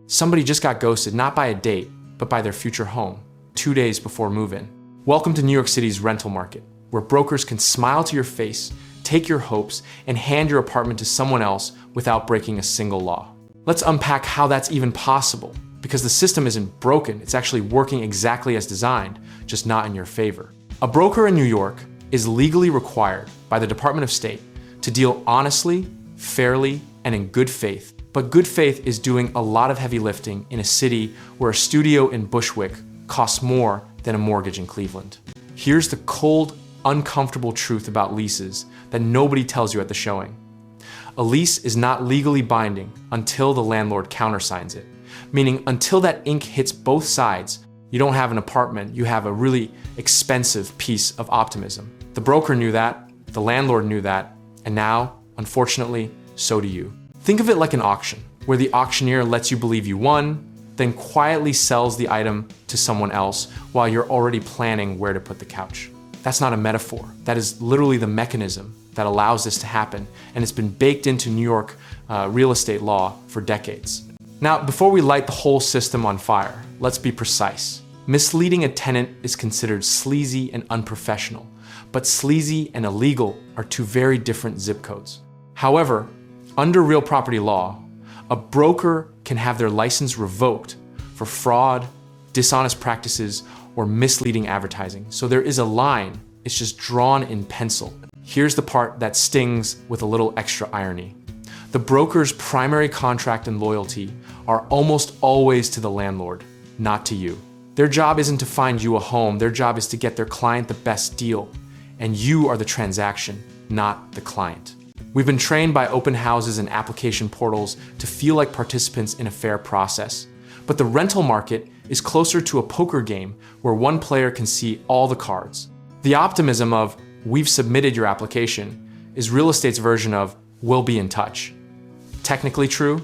Somebody just got ghosted not by a date, but by their future home, 2 days before move-in. Welcome to New York City's rental market, where brokers can smile to your face, take your hopes, and hand your apartment to someone else without breaking a single law. Let's unpack how that's even possible, because the system isn't broken, it's actually working exactly as designed, just not in your favor. A broker in New York is legally required by the Department of State to deal honestly, fairly, and in good faith. But good faith is doing a lot of heavy lifting in a city where a studio in Bushwick costs more than a mortgage in Cleveland. Here's the cold, uncomfortable truth about leases that nobody tells you at the showing. A lease is not legally binding until the landlord countersigns it, meaning until that ink hits both sides, you don't have an apartment, you have a really expensive piece of optimism. The broker knew that, the landlord knew that, and now, unfortunately, so do you. Think of it like an auction, where the auctioneer lets you believe you won, then quietly sells the item to someone else while you're already planning where to put the couch. That's not a metaphor. That is literally the mechanism that allows this to happen, and it's been baked into New York real estate law for decades. Now, before we light the whole system on fire, let's be precise. Misleading a tenant is considered sleazy and unprofessional, but sleazy and illegal are two very different zip codes. However, under real property law, a broker can have their license revoked for fraud, dishonest practices, or misleading advertising. So there is a line, it's just drawn in pencil. Here's the part that stings with a little extra irony. The broker's primary contract and loyalty are almost always to the landlord, not to you. Their job isn't to find you a home, their job is to get their client the best deal. And you are the transaction, not the client. We've been trained by open houses and application portals to feel like participants in a fair process. But the rental market is closer to a poker game where one player can see all the cards. The optimism of, "We've submitted your application," is real estate's version of, "We'll be in touch." Technically true,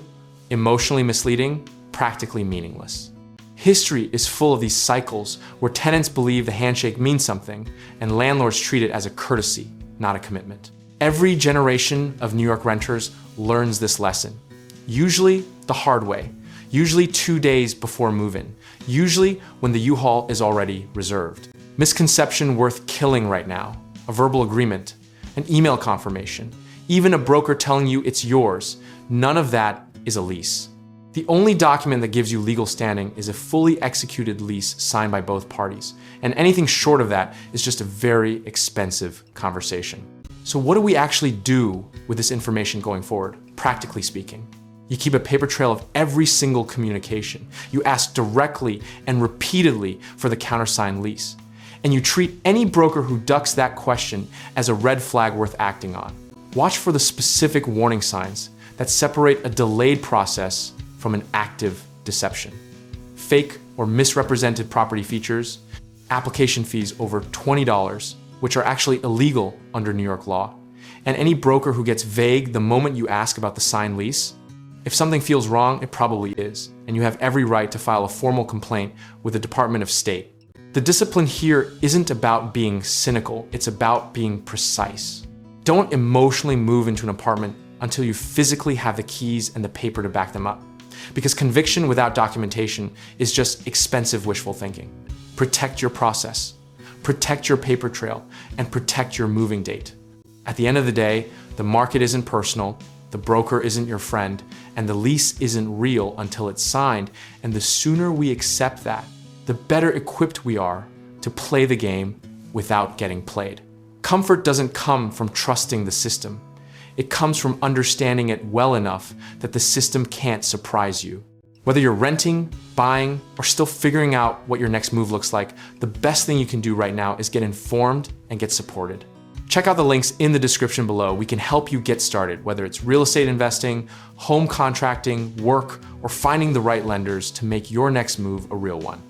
emotionally misleading, practically meaningless. History is full of these cycles where tenants believe the handshake means something and landlords treat it as a courtesy, not a commitment. Every generation of New York renters learns this lesson, usually the hard way, usually 2 days before move-in, usually when the U-Haul is already reserved. Misconception worth killing right now, a verbal agreement, an email confirmation, even a broker telling you it's yours, none of that is a lease. The only document that gives you legal standing is a fully executed lease signed by both parties, and anything short of that is just a very expensive conversation. So what do we actually do with this information going forward, practically speaking? You keep a paper trail of every single communication. You ask directly and repeatedly for the countersigned lease. And you treat any broker who ducks that question as a red flag worth acting on. Watch for the specific warning signs that separate a delayed process from an active deception. Fake or misrepresented property features, application fees over $20, which are actually illegal under New York law, and any broker who gets vague the moment you ask about the signed lease. If something feels wrong, it probably is, and you have every right to file a formal complaint with the Department of State. The discipline here isn't about being cynical, it's about being precise. Don't emotionally move into an apartment until you physically have the keys and the paper to back them up, because conviction without documentation is just expensive wishful thinking. Protect your process. Protect your paper trail, and protect your moving date. At the end of the day, the market isn't personal, the broker isn't your friend, and the lease isn't real until it's signed, and the sooner we accept that, the better equipped we are to play the game without getting played. Comfort doesn't come from trusting the system. It comes from understanding it well enough that the system can't surprise you. Whether you're renting, buying, or still figuring out what your next move looks like, the best thing you can do right now is get informed and get supported. Check out the links in the description below. We can help you get started, whether it's real estate investing, home contracting, work, or finding the right lenders to make your next move a real one.